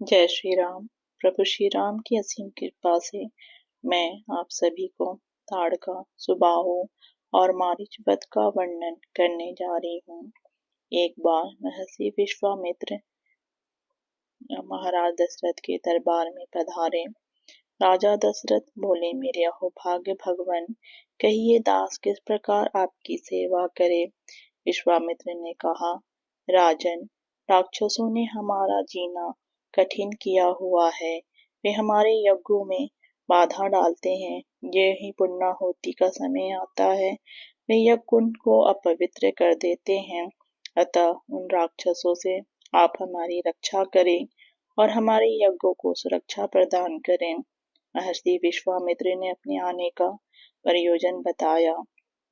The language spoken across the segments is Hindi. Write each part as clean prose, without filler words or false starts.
जय श्री राम। प्रभु श्री राम की असीम कृपा से मैं आप सभी को ताड़का, सुबाहु और मारीच वध का वर्णन करने जा रही हूँ। एक बार महर्षि विश्वामित्र महाराज दशरथ के दरबार में पधारे। राजा दशरथ बोले, मेरे अहोभाग्य भगवान, कहिए दास किस प्रकार आपकी सेवा करे। विश्वामित्र ने कहा, राजन, राक्षसों ने हमारा जीना कठिन किया हुआ है। वे हमारे यज्ञों में बाधा डालते हैं। ये ही पूर्णाहुति का समय आता है, वे यज्ञ कुंड को अपवित्र कर देते हैं। अतः उन राक्षसों से आप हमारी रक्षा करें और हमारे यज्ञों को सुरक्षा प्रदान करें। महर्षि विश्वामित्र ने अपने आने का प्रयोजन बताया।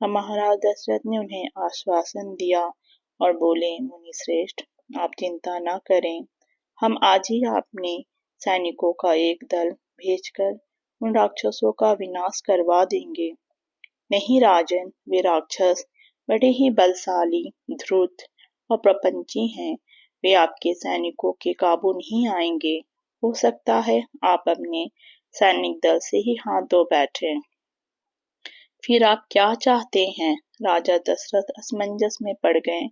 अब महाराज दशरथ ने उन्हें आश्वासन दिया और बोले, मुनि श्रेष्ठ, आप चिंता न करें। हम आज ही अपने सैनिकों का एक दल भेजकर उन राक्षसों का विनाश करवा देंगे। नहीं राजन, वे राक्षस बड़े ही बलशाली, धूर्त और प्रपंची हैं। वे आपके सैनिकों के काबू नहीं आएंगे। हो सकता है आप अपने सैनिक दल से ही हाथ धो बैठे। फिर आप क्या चाहते हैं? राजा दशरथ असमंजस में पड़ गए।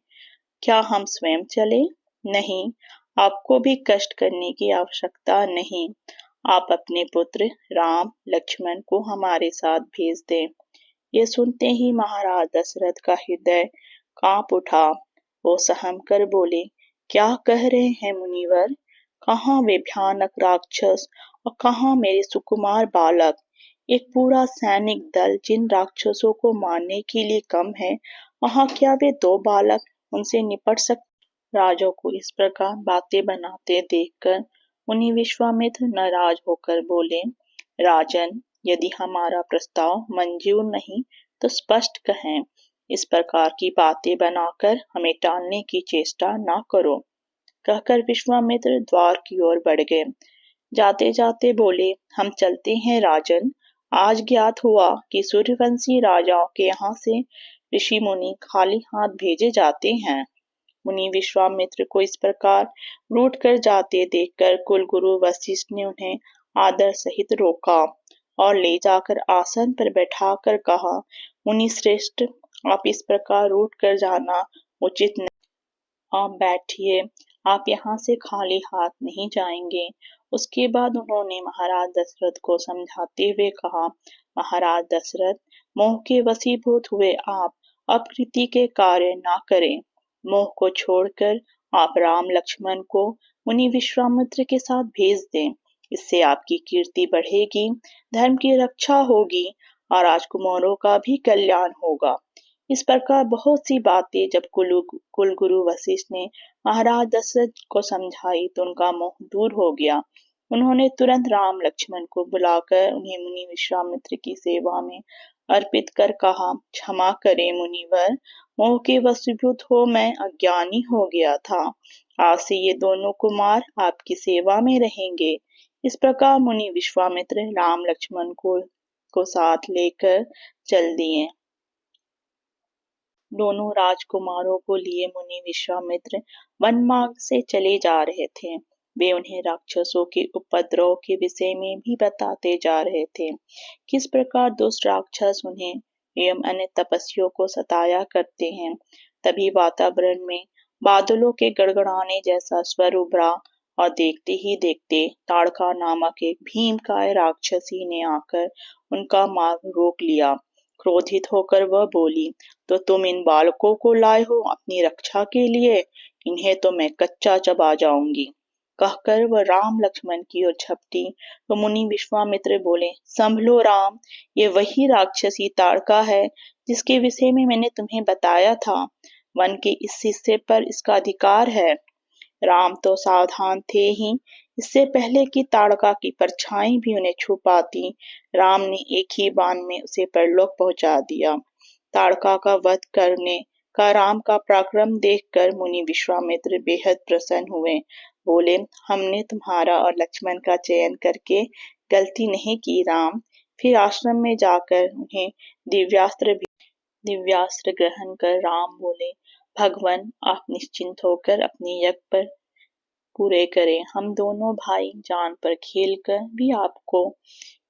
क्या हम स्वयं चले? नहीं, आपको भी कष्ट करने की आवश्यकता नहीं। आप अपने पुत्र राम लक्ष्मण को हमारे साथ भेज दें। ये सुनते ही महाराज दशरथ का हृदय कांप उठा। वो सहम कर बोले, क्या कह रहे हैं मुनिवर? कहाँ वे भयानक राक्षस और कहाँ मेरे सुकुमार बालक? एक पूरा सैनिक दल जिन राक्षसों को मारने के लिए कम है, वहाँ क्या वे दो बालक उनसे निपट सकते? राजों को इस प्रकार बातें बनाते देखकर मुनि विश्वामित्र नाराज होकर बोले, राजन, यदि हमारा प्रस्ताव मंजूर नहीं तो स्पष्ट कहें। इस प्रकार की बातें बनाकर हमें टालने की चेष्टा न करो। कहकर विश्वामित्र द्वार की ओर बढ़ गए। जाते जाते बोले, हम चलते हैं राजन। आज ज्ञात हुआ कि सूर्यवंशी राजाओं के यहाँ से ऋषि मुनि खाली हाथ भेजे जाते हैं। मुनि विश्वामित्र को इस प्रकार रूठ कर जाते देखकर कुलगुरु वशिष्ठ ने उन्हें आदर सहित रोका और ले जाकर आसन पर बैठाकर कहा, मुनि श्रेष्ठ, आप इस प्रकार रूठ कर जाना उचित नहीं। आप बैठिए, आप यहाँ से खाली हाथ नहीं जाएंगे। उसके बाद उन्होंने महाराज दशरथ को समझाते हुए कहा, महाराज दशरथ, मोह के वशीभूत हुए आप अप्रीति के कार्य ना करें। मोह को छोड़कर आप राम लक्ष्मण को मुनि विश्वामित्र के साथ भेज दें। इससे आपकी कीर्ति बढ़ेगी, धर्म की रक्षा होगी और राजकुमारों का भी कल्याण होगा। इस प्रकार बहुत सी बातें जब कुलगुरु वशिष्ठ ने महाराज दशरथ को समझाई तो उनका मोह दूर हो गया। उन्होंने तुरंत राम लक्ष्मण को बुलाकर उन्हें मुनि विश्वामित्र की सेवा में अर्पित कर कहा, क्षमा करें मुनिवर, मोह के वशीभूत हो मैं अज्ञानी हो गया था। आज से ये दोनों कुमार आपकी सेवा में रहेंगे। इस प्रकार मुनि विश्वामित्र राम लक्ष्मण को साथ लेकर चल दिए। दोनों राजकुमारों को लिए मुनि विश्वामित्र वन मार्ग से चले जा रहे थे। वे उन्हें राक्षसों के उपद्रव के विषय में भी बताते जा रहे थे। किस प्रकार दुष्ट राक्षस उन्हें एवं अन्य तपस्वियों को सताया करते हैं। तभी वातावरण में बादलों के गड़गड़ाने जैसा स्वर उभरा और देखते ही देखते ताड़का नामक एक भीमकाय राक्षसी ने आकर उनका मार्ग रोक लिया। क्रोधित होकर वह बोली, तो तुम इन बालकों को लाए हो अपनी रक्षा के लिए? इन्हें तो मैं कच्चा चबा जाऊंगी। कहकर वह राम लक्ष्मण की ओर झपटी तो मुनि विश्वामित्र बोले, संभलो राम, ये वही राक्षसी ताड़का है जिसके विषय में मैंने तुम्हें बताया था। वन के इस हिस्से पर इसका अधिकार है। राम तो सावधान थे ही, इससे पहले कि ताड़का की परछाई भी उन्हें छू पाती, राम ने एक ही बाण में उसे परलोक पहुंचा दिया। ताड़का का वध करने का राम का पराक्रम देखकर मुनि विश्वामित्र बेहद प्रसन्न हुए। बोले, हमने तुम्हारा और लक्ष्मण का चयन करके गलती नहीं की राम। फिर आश्रम में जाकर उन्हें दिव्यास्त्र ग्रहण कर राम बोले, भगवान, आप निश्चिंत होकर अपने यज्ञ पर पूरे करें। हम दोनों भाई जान पर खेलकर भी आपको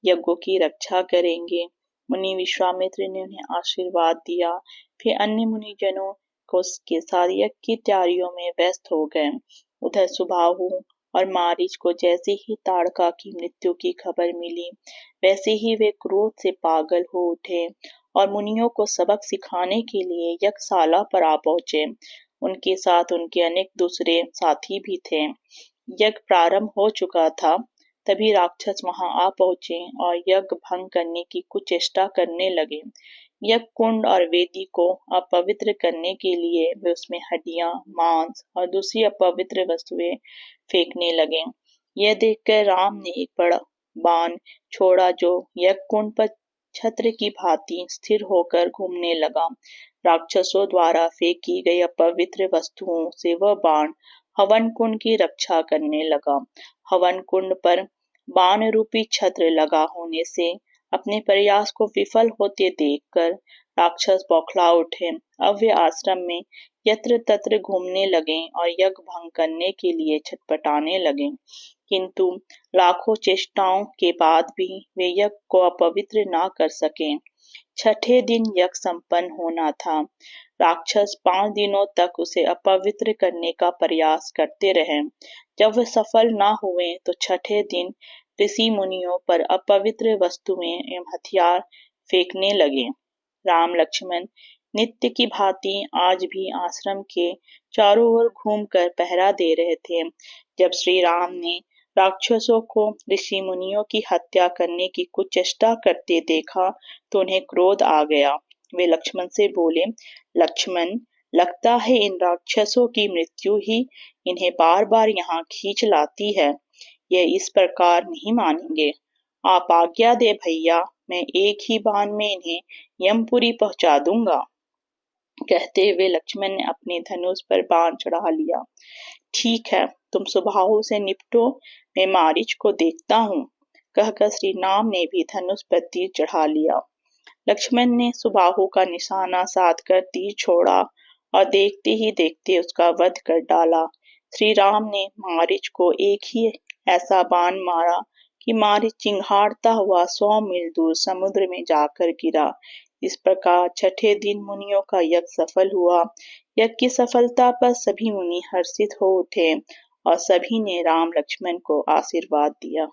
यज्ञों की रक्षा करेंगे। मुनि विश्वामित्र ने उन्हें आशीर्वाद दिया। फिर अन्य मुनिजनों को उसके साथ यज्ञ की तैयारियों में व्यस्त हो गए। उधर सुबाहु और मारीच को जैसे ही ताड़का की मृत्यु की खबर मिली, वैसे ही वे क्रोध से पागल हो उठे और मुनियों को सबक सिखाने के लिए यज्ञशाला पर आ पहुंचे। उनके साथ उनके अनेक दूसरे साथी भी थे। यज्ञ प्रारंभ हो चुका था, तभी राक्षस वहां आ पहुंचे और यज्ञ भंग करने की कुछ चेष्टा करने लगे। यज्ञ कुंड और वेदी को अपवित्र करने के लिए वे उसमें हड्डियां, मांस और दूसरी अपवित्र वस्तुएं फेंकने लगे। यह देखकर राम ने एक बड़ा बाण छोड़ा जो यज्ञ कुंड पर छत्र की भांति स्थिर होकर घूमने लगा। राक्षसों द्वारा फेंकी गई अपवित्र वस्तुओं से वह बाण हवन कुंड की रक्षा करने लगा। हवन कुंड पर बाण रूपी छत्र लगा होने से अपने प्रयास को विफल होते देखकर राक्षस बौखला उठे। अब वे आश्रम में यत्र तत्र घूमने लगे और यज्ञ भंग करने के लिए छटपटाने लगे, किंतु लाखों चेष्टाओं के बाद भी वे यज्ञ को अपवित्र ना कर सके। छठे दिन यज्ञ संपन्न होना था। राक्षस 5 दिनों तक उसे अपवित्र करने का प्रयास करते रहे। जब वे सफल ना हुए तो छठे दिन ऋषि मुनियों पर अपवित्र वस्तुएं एवं हथियार फेंकने लगे। राम लक्ष्मण नित्य की भांति आज भी आश्रम के चारों ओर घूमकर पहरा दे रहे थे। जब श्री राम ने राक्षसों को ऋषि मुनियों की हत्या करने की कुछ चेष्टा करते देखा तो उन्हें क्रोध आ गया। वे लक्ष्मण से बोले, लक्ष्मण, लगता है इन राक्षसों की मृत्यु ही इन्हें बार बार यहाँ खींच लाती है। यह इस प्रकार नहीं मानेंगे। आप आज्ञा दे भैया, मैं एक ही बाण में इन्हें यमपुरी पहुंचा दूंगा। कहते हुए लक्ष्मण ने अपने धनुष पर बाण चढ़ा लिया। ठीक है, तुम सुबाहु से निपटो, मैं मारीच को देखता हूँ, कहकर श्री राम ने भी धनुष पर तीर चढ़ा लिया। लक्ष्मण ने सुबाहु का निशाना साध कर तीर छोड़ा और देखते ही देखते उसका वध कर डाला। श्री राम ने मारीच को एक ही ऐसा बाण मारा कि मारीच चिंघाड़ता हुआ 100 मील दूर समुद्र में जाकर गिरा। इस प्रकार छठे दिन मुनियों का यज्ञ सफल हुआ। यज्ञ की सफलता पर सभी मुनि हर्षित हो उठे और सभी ने राम लक्ष्मण को आशीर्वाद दिया।